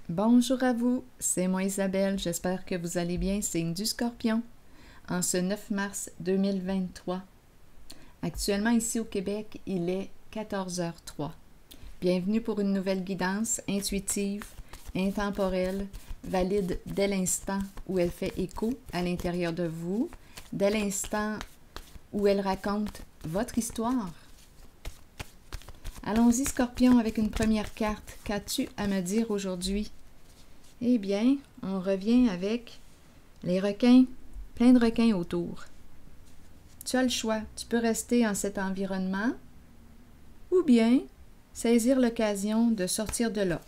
Bonjour à vous, c'est moi Isabelle, j'espère que vous allez bien, signe du Scorpion, en ce 9 mars 2023. Actuellement ici au Québec, il est 14h03. Bienvenue pour une nouvelle guidance intuitive, intemporelle, valide dès l'instant où elle fait écho à l'intérieur de vous, dès l'instant où elle raconte votre histoire. Allons-y, Scorpion, avec une première carte. Qu'as-tu à me dire aujourd'hui? Eh bien, on revient avec les requins, plein de requins autour. Tu as le choix. Tu peux rester en cet environnement ou bien saisir l'occasion de sortir de là.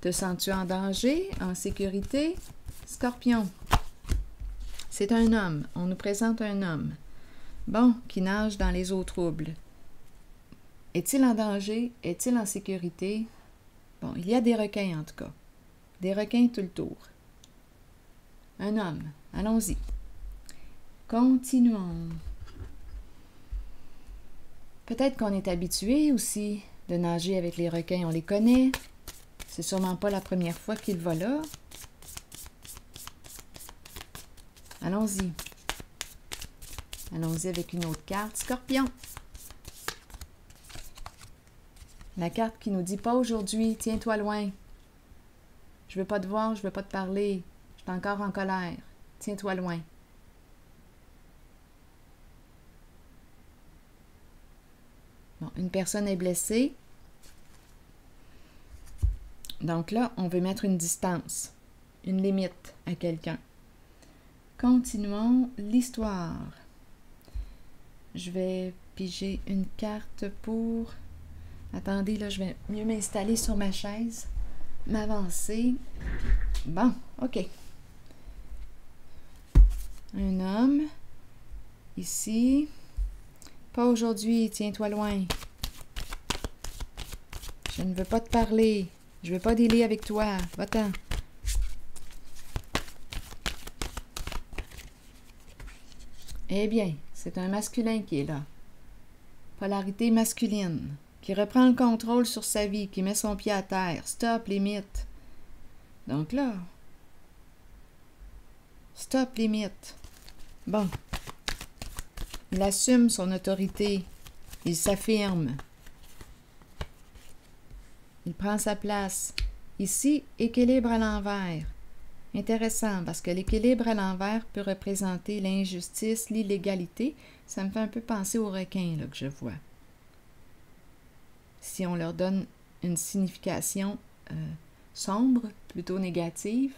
Te sens-tu en danger, en sécurité? Scorpion, c'est un homme. On nous présente un homme. Bon, qui nage dans les eaux troubles. Est-il en danger? Est-il en sécurité? Bon, il y a des requins en tout cas. Des requins tout le tour. Un homme. Allons-y. Continuons. Peut-être qu'on est habitué aussi de nager avec les requins. On les connaît. C'est sûrement pas la première fois qu'il va là. Allons-y. Allons-y avec une autre carte. Scorpion. La carte qui nous dit « Pas aujourd'hui, tiens-toi loin. Je veux pas te voir, je veux pas te parler. Je suis encore en colère. Tiens-toi loin. » Bon, une personne est blessée. Donc là, on veut mettre une distance, une limite à quelqu'un. Continuons l'histoire. Je vais piger une carte pour... Attendez, là, je vais mieux m'installer sur ma chaise, m'avancer. Bon, OK. Un homme, ici. Pas aujourd'hui, tiens-toi loin. Je ne veux pas te parler. Je veux pas dealer avec toi. Va-t'en. Eh bien, c'est un masculin qui est là. Polarité masculine. Qui reprend le contrôle sur sa vie, qui met son pied à terre. Stop, limite. Donc là, stop, limite. Bon. Il assume son autorité. Il s'affirme. Il prend sa place. Ici, équilibre à l'envers. Intéressant, parce que l'équilibre à l'envers peut représenter l'injustice, l'illégalité. Ça me fait un peu penser aux requins là, que je vois. Si on leur donne une signification sombre, plutôt négative,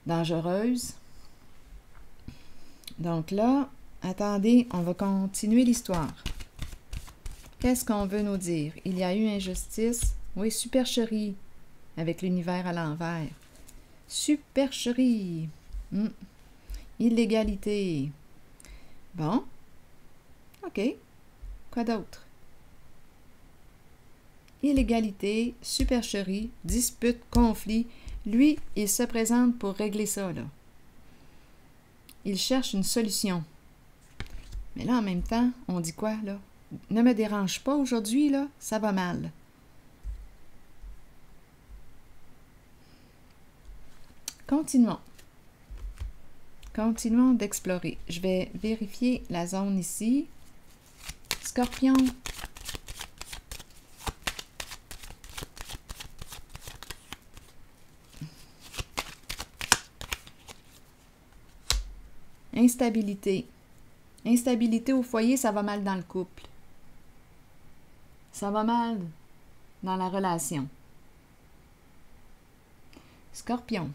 dangereuse. Donc là, attendez, on va continuer l'histoire. Qu'est-ce qu'on veut nous dire? Il y a eu injustice, oui, supercherie, avec l'univers à l'envers. Supercherie, illégalité. Bon, OK, quoi d'autre? Illégalité, supercherie, dispute, conflit. Lui, il se présente pour régler ça, là. Il cherche une solution. Mais là, en même temps, on dit quoi, là? Ne me dérange pas aujourd'hui, là, ça va mal. Continuons. Continuons d'explorer. Je vais vérifier la zone ici. Scorpion. Instabilité. Instabilité au foyer, ça va mal dans le couple. Ça va mal dans la relation. Scorpion.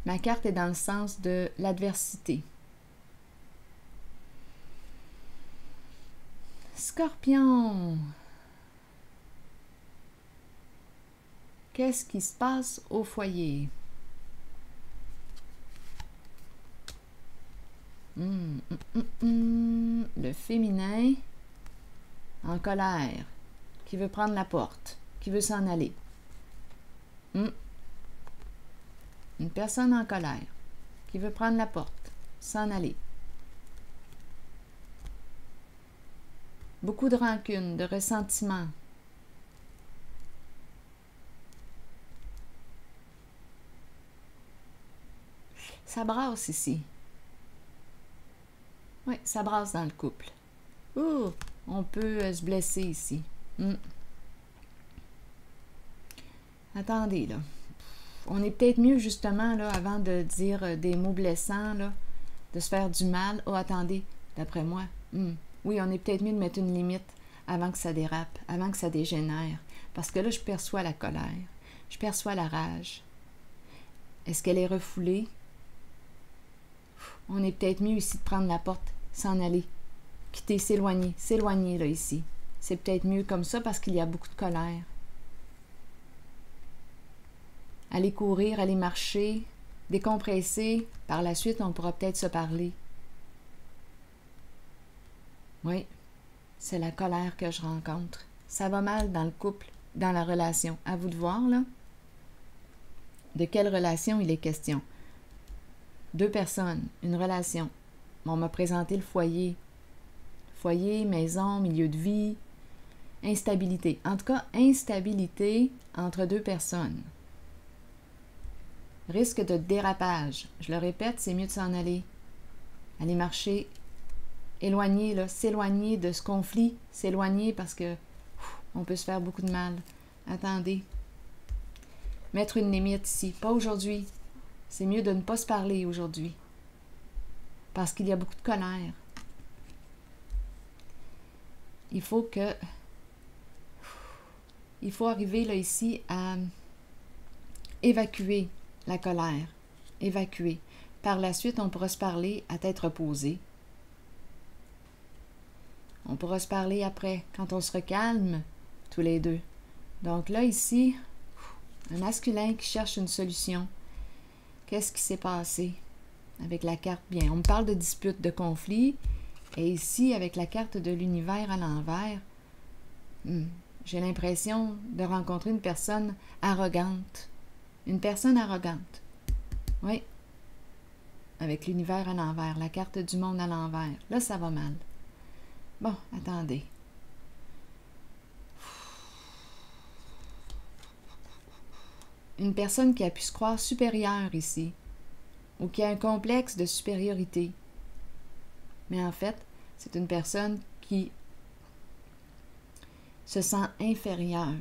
Ma carte est dans le sens de l'adversité. Scorpion. Qu'est-ce qui se passe au foyer? Le féminin en colère, qui veut prendre la porte, qui veut s'en aller. Une personne en colère, qui veut prendre la porte, s'en aller. Beaucoup de rancune, de ressentiment. Ça brasse ici. Oui, ça brasse dans le couple. Ouh, on peut se blesser ici. Attendez, là. On est peut-être mieux, justement, là, avant de dire des mots blessants, là, de se faire du mal. Oh, attendez, d'après moi. Oui, on est peut-être mieux de mettre une limite avant que ça dérape, avant que ça dégénère. Parce que là, je perçois la colère. Je perçois la rage. Est-ce qu'elle est refoulée? On est peut-être mieux ici de prendre la porte, s'en aller, quitter, s'éloigner, là, ici. C'est peut-être mieux comme ça parce qu'il y a beaucoup de colère. Aller courir, aller marcher, décompresser. Par la suite, on pourra peut-être se parler. Oui, c'est la colère que je rencontre. Ça va mal dans le couple, dans la relation. À vous de voir, là. De quelle relation il est question? 2 personnes, une relation. On m'a présenté le foyer. Foyer, maison, milieu de vie, instabilité. En tout cas, instabilité entre 2 personnes. Risque de dérapage. Je le répète, c'est mieux de s'en aller. Aller marcher, éloigner, là, s'éloigner de ce conflit, s'éloigner parce que on peut se faire beaucoup de mal. Attendez. Mettre une limite ici. Pas aujourd'hui. C'est mieux de ne pas se parler aujourd'hui. Parce qu'il y a beaucoup de colère. Il faut arriver là ici à évacuer la colère. Évacuer. Par la suite, on pourra se parler à tête reposée. On pourra se parler après, quand on se recalme, tous les deux. Donc là, ici, un masculin qui cherche une solution. Qu'est-ce qui s'est passé avec la carte? Bien, on me parle de dispute, de conflit. Et ici, avec la carte de l'univers à l'envers, j'ai l'impression de rencontrer une personne arrogante. Une personne arrogante. Oui. Avec l'univers à l'envers, la carte du monde à l'envers. Là, ça va mal. Bon, attendez. Une personne qui a pu se croire supérieure ici, ou qui a un complexe de supériorité. Mais en fait, c'est une personne qui se sent inférieure.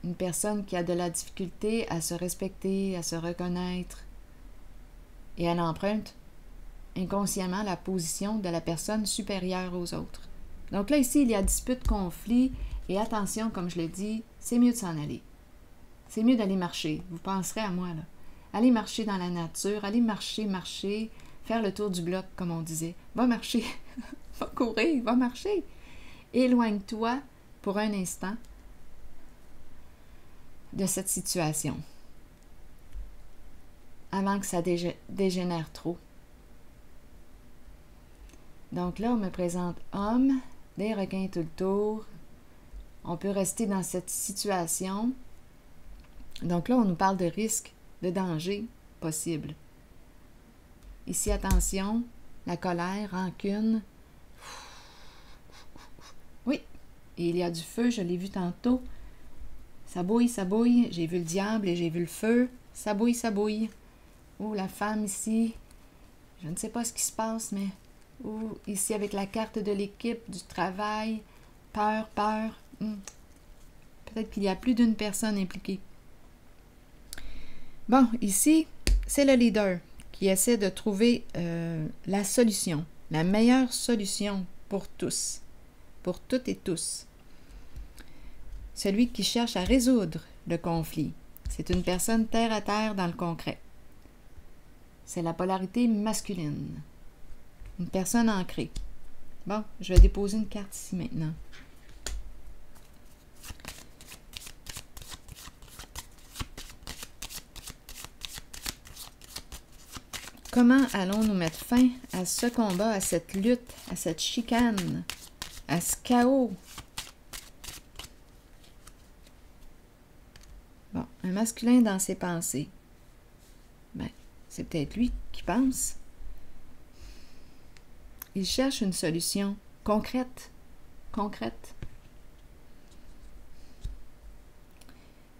Une personne qui a de la difficulté à se respecter, à se reconnaître, et elle emprunte inconsciemment la position de la personne supérieure aux autres. Donc là, ici, il y a dispute, conflit, et attention, comme je l'ai dit, c'est mieux de s'en aller. C'est mieux d'aller marcher. Vous penserez à moi, là. Aller marcher dans la nature, aller marcher, faire le tour du bloc, comme on disait. Va marcher, va courir, va marcher. Éloigne-toi pour un instant de cette situation avant que ça dégénère trop. Donc là, on me présente homme, des requins tout le tour. On peut rester dans cette situation. Donc là, on nous parle de risque, de danger possible. Ici, attention, la colère, rancune. Oui, et il y a du feu, je l'ai vu tantôt. Ça bouille, j'ai vu le diable et j'ai vu le feu. Ça bouille. Oh, la femme ici, je ne sais pas ce qui se passe, mais... Oh, ici, avec la carte de l'équipe, du travail, peur. Peut-être qu'il y a plus d'une personne impliquée. Bon, ici, c'est le leader qui essaie de trouver la solution, la meilleure solution pour tous, pour toutes et tous. Celui qui cherche à résoudre le conflit. C'est une personne terre à terre dans le concret. C'est la polarité masculine. Une personne ancrée. Bon, je vais déposer une carte ici maintenant. Comment allons-nous mettre fin à ce combat, à cette lutte, à cette chicane, à ce chaos? Bon, un masculin dans ses pensées. Ben, c'est peut-être lui qui pense. Il cherche une solution concrète.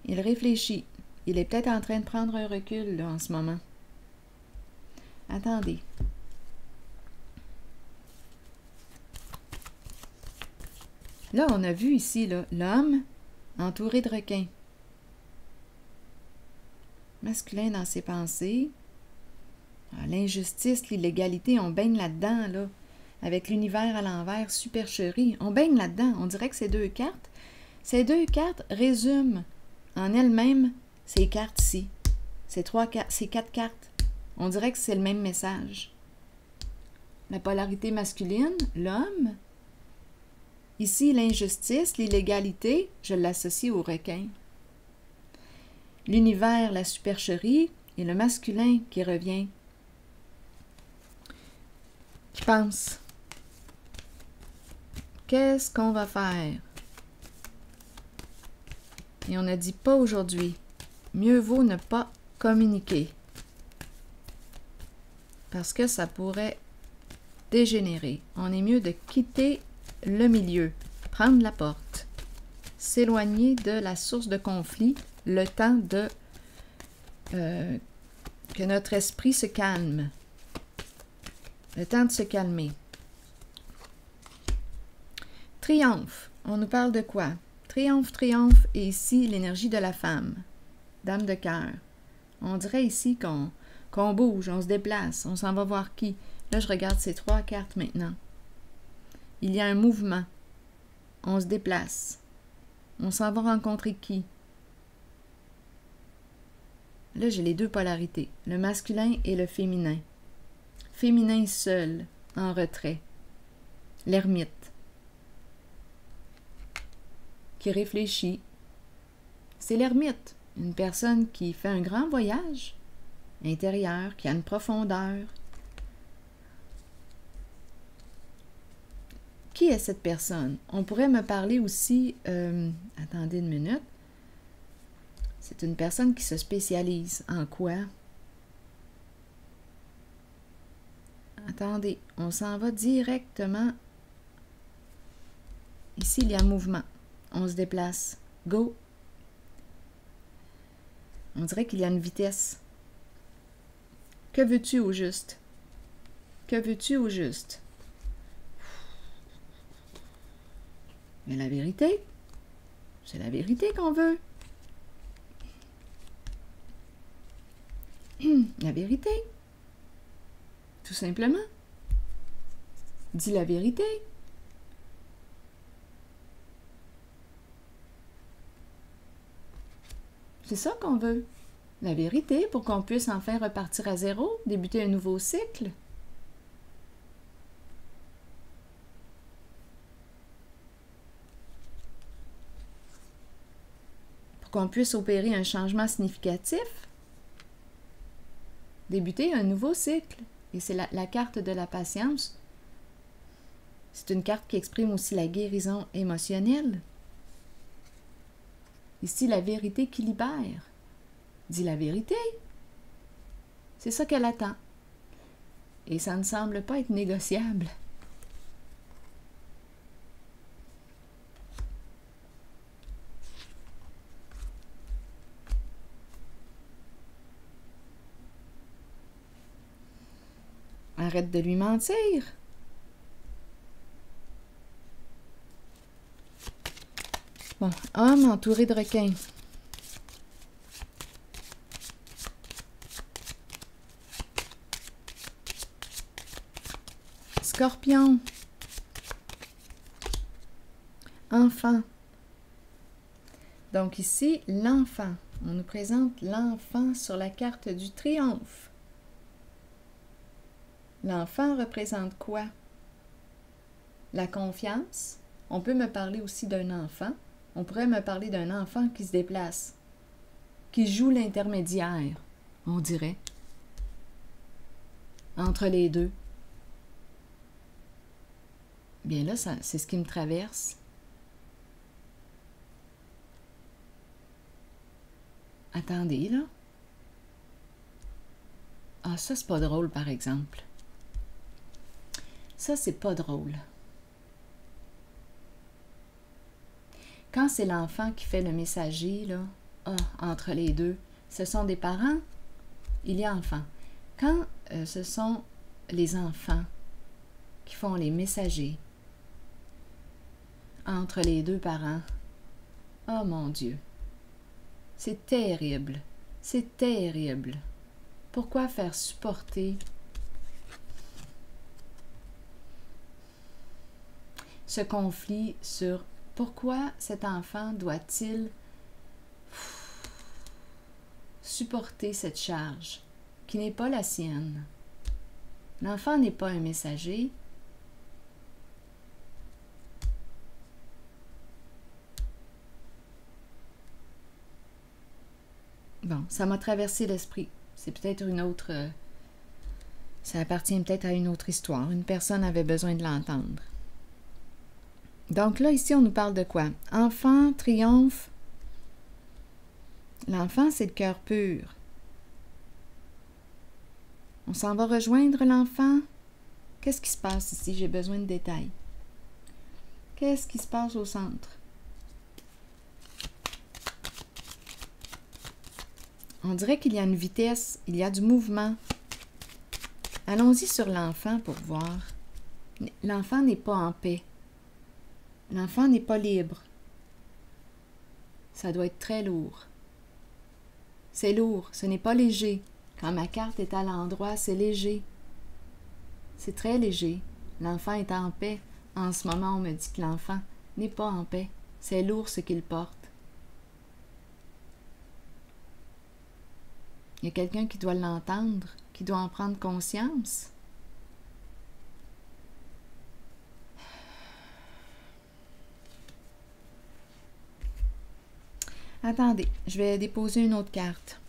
Il réfléchit. Il est peut-être en train de prendre un recul là, en ce moment. Attendez. Là, on a vu ici l'homme entouré de requins. Masculin dans ses pensées. L'injustice, l'illégalité, on baigne là-dedans, là. Avec l'univers à l'envers, supercherie. On baigne là-dedans. On dirait que ces deux cartes résument en elles-mêmes ces cartes-ci. Ces quatre cartes. On dirait que c'est le même message. La polarité masculine, l'homme. Ici, l'injustice, l'illégalité, je l'associe au requin. L'univers, la supercherie, et le masculin qui revient. Qui pense. Qu'est-ce qu'on va faire? Et on a dit pas aujourd'hui. Mieux vaut ne pas communiquer. Parce que ça pourrait dégénérer. On est mieux de quitter le milieu, prendre la porte, s'éloigner de la source de conflit, le temps de que notre esprit se calme. Le temps de se calmer. Triomphe. On nous parle de quoi? Triomphe, triomphe, et ici, l'énergie de la femme. Dame de cœur. On dirait ici qu'on bouge, on se déplace, on s'en va voir qui. Là, je regarde ces trois cartes maintenant. Il y a un mouvement. On se déplace. On s'en va rencontrer qui? Là, j'ai les deux polarités, le masculin et le féminin. Féminin seul, en retrait. L'ermite. Qui réfléchit. C'est l'ermite, une personne qui fait un grand voyage intérieur, qui a une profondeur. Qui est cette personne? On pourrait me parler aussi... attendez une minute. C'est une personne qui se spécialise en quoi? Attendez, on s'en va directement. Ici, il y a mouvement. On se déplace. Go! On dirait qu'il y a une vitesse. Que veux-tu au juste? Que veux-tu au juste? Mais la vérité, c'est la vérité qu'on veut. La vérité. Tout simplement. Dis la vérité. C'est ça qu'on veut. La vérité pour qu'on puisse enfin repartir à zéro, débuter un nouveau cycle. Pour qu'on puisse opérer un changement significatif. Débuter un nouveau cycle. Et c'est la carte de la patience. C'est une carte qui exprime aussi la guérison émotionnelle. Ici, la vérité qui libère. Dis la vérité. C'est ça qu'elle attend. Et ça ne semble pas être négociable. Arrête de lui mentir. Bon, homme entouré de requins. Scorpion. Enfant. Donc ici, l'enfant. On nous présente l'enfant sur la carte du triomphe. L'enfant représente quoi? La confiance. On peut me parler aussi d'un enfant. On pourrait me parler d'un enfant qui se déplace, qui joue l'intermédiaire, on dirait, entre les deux. Bien là, c'est ce qui me traverse. Attendez, là. Ah, ça, c'est pas drôle, par exemple. Ça, c'est pas drôle. Quand c'est l'enfant qui fait le messager, là, entre les deux, ce sont des parents, il y a enfant. Quand ce sont les enfants qui font les messagers entre les deux parents. Oh mon Dieu! C'est terrible! C'est terrible! Pourquoi faire supporter ce conflit sur pourquoi cet enfant doit-il supporter cette charge qui n'est pas la sienne? L'enfant n'est pas un messager. Bon, ça m'a traversé l'esprit. C'est peut-être une autre... ça appartient peut-être à une autre histoire. Une personne avait besoin de l'entendre. Donc là, ici, on nous parle de quoi? Enfant, triomphe. L'enfant, c'est le cœur pur. On s'en va rejoindre l'enfant. Qu'est-ce qui se passe ici? J'ai besoin de détails. Qu'est-ce qui se passe au centre? On dirait qu'il y a une vitesse, il y a du mouvement. Allons-y sur l'enfant pour voir. L'enfant n'est pas en paix. L'enfant n'est pas libre. Ça doit être très lourd. C'est lourd, ce n'est pas léger. Quand ma carte est à l'endroit, c'est léger. C'est très léger. L'enfant est en paix. En ce moment, on me dit que l'enfant n'est pas en paix. C'est lourd ce qu'il porte. Il y a quelqu'un qui doit l'entendre, qui doit en prendre conscience. Attendez, je vais déposer une autre carte.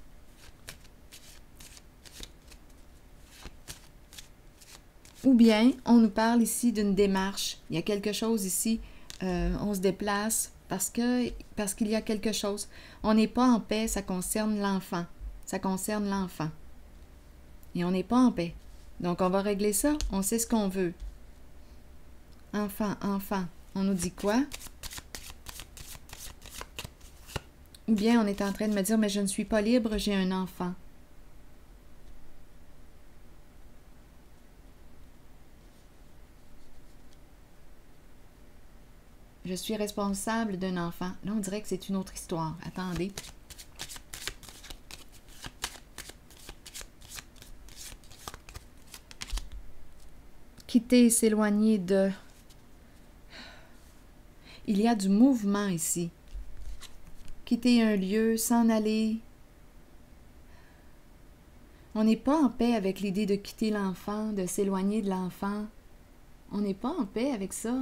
Ou bien, on nous parle ici d'une démarche. Il y a quelque chose ici, on se déplace parce qu'il y a quelque chose. On n'est pas en paix, ça concerne l'enfant. Ça concerne l'enfant. Et on n'est pas en paix. Donc, on va régler ça. On sait ce qu'on veut. Enfant, enfant. On nous dit quoi? Ou bien on est en train de me dire, mais je ne suis pas libre, j'ai un enfant. Je suis responsable d'un enfant. Là, on dirait que c'est une autre histoire. Attendez. Quitter, s'éloigner de... Il y a du mouvement ici. Quitter un lieu, s'en aller. On n'est pas en paix avec l'idée de quitter l'enfant, de s'éloigner de l'enfant. On n'est pas en paix avec ça.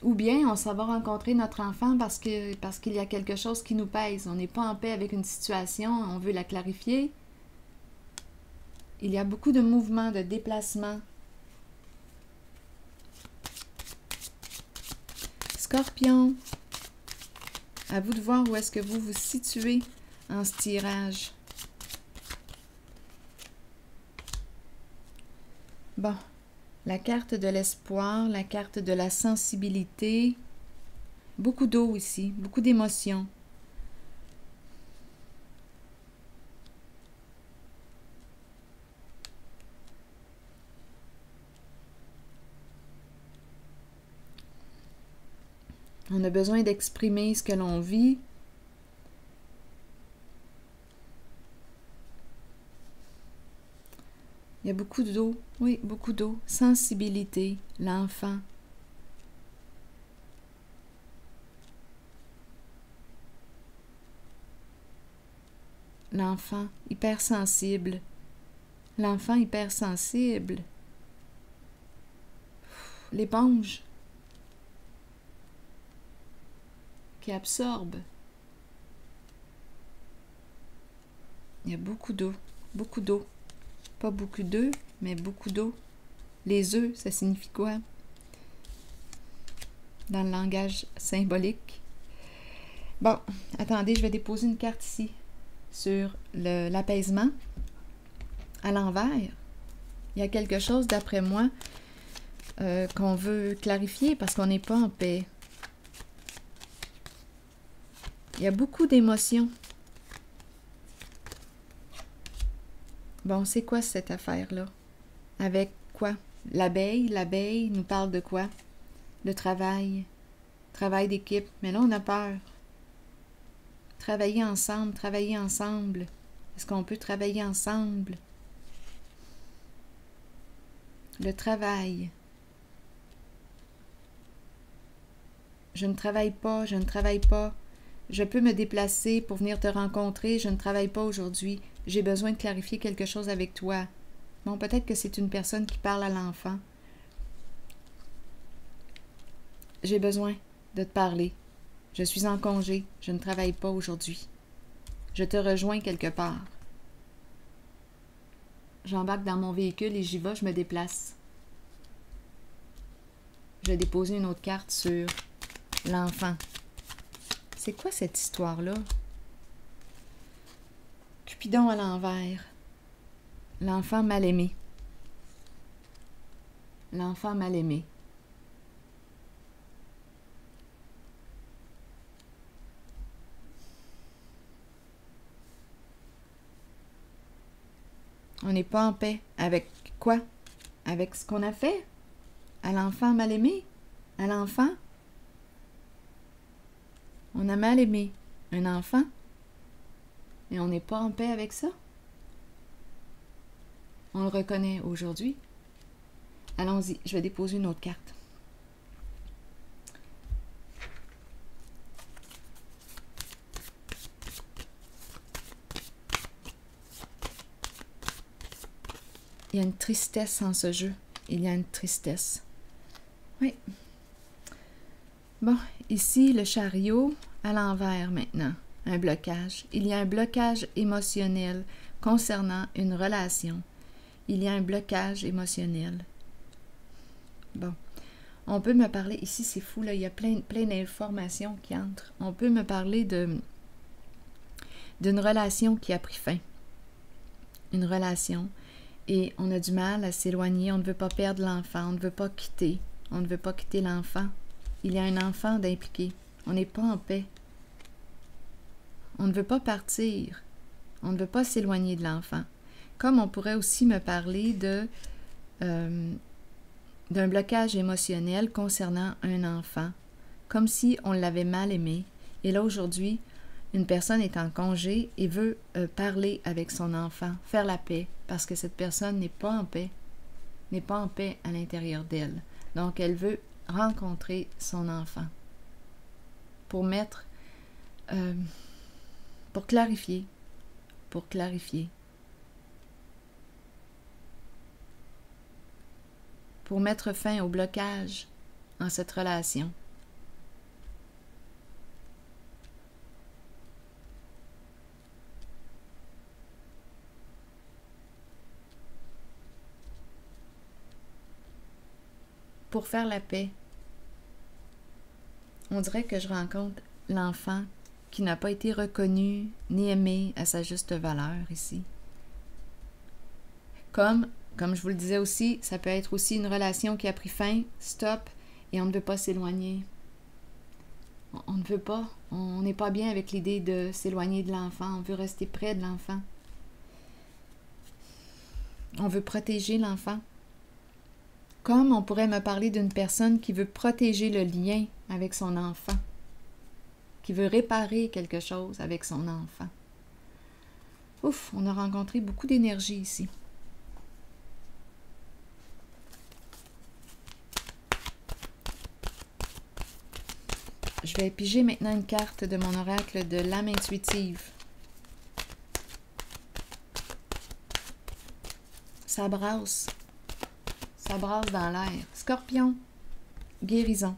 Ou bien on s'en va rencontrer notre enfant parce qu'il y a quelque chose qui nous pèse. On n'est pas en paix avec une situation, on veut la clarifier. Il y a beaucoup de mouvements, de déplacements. Scorpion, à vous de voir où est-ce que vous vous situez en ce tirage. Bon. La carte de l'espoir, la carte de la sensibilité. Beaucoup d'eau ici, beaucoup d'émotions. On a besoin d'exprimer ce que l'on vit. Il y a beaucoup d'eau, oui, beaucoup d'eau. Sensibilité, l'enfant. L'enfant hypersensible. L'enfant hypersensible. L'éponge qui absorbe. Il y a beaucoup d'eau, beaucoup d'eau. Pas beaucoup d'œufs, mais beaucoup d'eau. Les œufs, ça signifie quoi? Dans le langage symbolique. Bon, attendez, je vais déposer une carte ici sur l'apaisement à l'envers. Il y a quelque chose, d'après moi, qu'on veut clarifier parce qu'on n'est pas en paix. Il y a beaucoup d'émotions. Bon, c'est quoi cette affaire-là? Avec quoi? L'abeille nous parle de quoi? Le travail d'équipe. Mais là, on a peur. Travailler ensemble. Est-ce qu'on peut travailler ensemble? Le travail. Je ne travaille pas. Je peux me déplacer pour venir te rencontrer. Je ne travaille pas aujourd'hui. J'ai besoin de clarifier quelque chose avec toi. Bon, peut-être que c'est une personne qui parle à l'enfant. J'ai besoin de te parler. Je suis en congé. Je ne travaille pas aujourd'hui. Je te rejoins quelque part. J'embarque dans mon véhicule et j'y vais, je me déplace. Je vais déposer une autre carte sur l'enfant. C'est quoi cette histoire-là? Cupidon à l'envers. L'enfant mal aimé. L'enfant mal aimé. On n'est pas en paix. Avec quoi? Avec ce qu'on a fait? À l'enfant mal aimé? À l'enfant? On a mal aimé un enfant et on n'est pas en paix avec ça. On le reconnaît aujourd'hui. Allons-y, je vais déposer une autre carte. Il y a une tristesse en ce jeu. Il y a une tristesse. Oui. Bon, ici, le chariot à l'envers maintenant. Un blocage. Il y a un blocage émotionnel concernant une relation. Il y a un blocage émotionnel. Bon. On peut me parler, ici c'est fou, là, il y a plein d'informations qui entrent. On peut me parler d'une relation qui a pris fin. Une relation. Et on a du mal à s'éloigner, on ne veut pas perdre l'enfant, on ne veut pas quitter. On ne veut pas quitter l'enfant. Il y a un enfant d'impliqué. On n'est pas en paix. On ne veut pas partir. On ne veut pas s'éloigner de l'enfant. Comme on pourrait aussi me parler d'un blocage émotionnel concernant un enfant, comme si on l'avait mal aimé. Et là, aujourd'hui, une personne est en congé et veut parler avec son enfant, faire la paix, parce que cette personne n'est pas en paix à l'intérieur d'elle. Donc, elle veut rencontrer son enfant pour clarifier, pour mettre fin au blocage en cette relation. Pour faire la paix. On dirait que je rencontre l'enfant qui n'a pas été reconnu ni aimé à sa juste valeur ici. Comme je vous le disais aussi, ça peut être aussi une relation qui a pris fin, stop, et on ne veut pas s'éloigner. On ne veut pas, on n'est pas bien avec l'idée de s'éloigner de l'enfant, on veut rester près de l'enfant. On veut protéger l'enfant. Comme on pourrait me parler d'une personne qui veut protéger le lien avec son enfant, qui veut réparer quelque chose avec son enfant. Ouf, on a rencontré beaucoup d'énergie ici. Je vais piger maintenant une carte de mon oracle de l'âme intuitive. Ça brasse. Ça brasse dans l'air. Scorpion, guérison.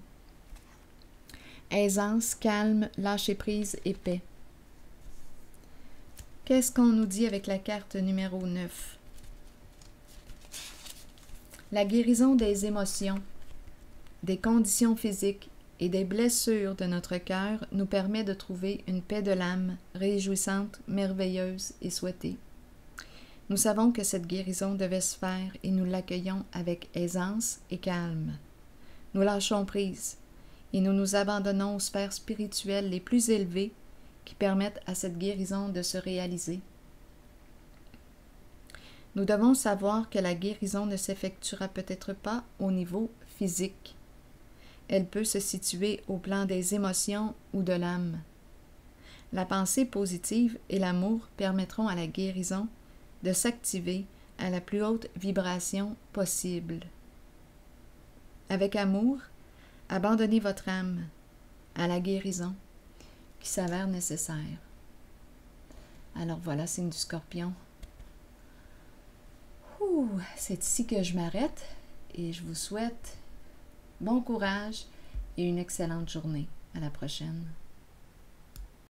Aisance, calme, lâcher-prise et paix. Qu'est-ce qu'on nous dit avec la carte numéro 9? La guérison des émotions, des conditions physiques et des blessures de notre cœur nous permet de trouver une paix de l'âme réjouissante, merveilleuse et souhaitée. Nous savons que cette guérison devait se faire et nous l'accueillons avec aisance et calme. Nous lâchons prise et nous nous abandonnons aux sphères spirituelles les plus élevées qui permettent à cette guérison de se réaliser. Nous devons savoir que la guérison ne s'effectuera peut-être pas au niveau physique. Elle peut se situer au plan des émotions ou de l'âme. La pensée positive et l'amour permettront à la guérison de s'activer à la plus haute vibration possible. Avec amour, abandonnez votre âme à la guérison qui s'avère nécessaire. Alors voilà, signe du Scorpion. C'est ici que je m'arrête et je vous souhaite bon courage et une excellente journée. À la prochaine.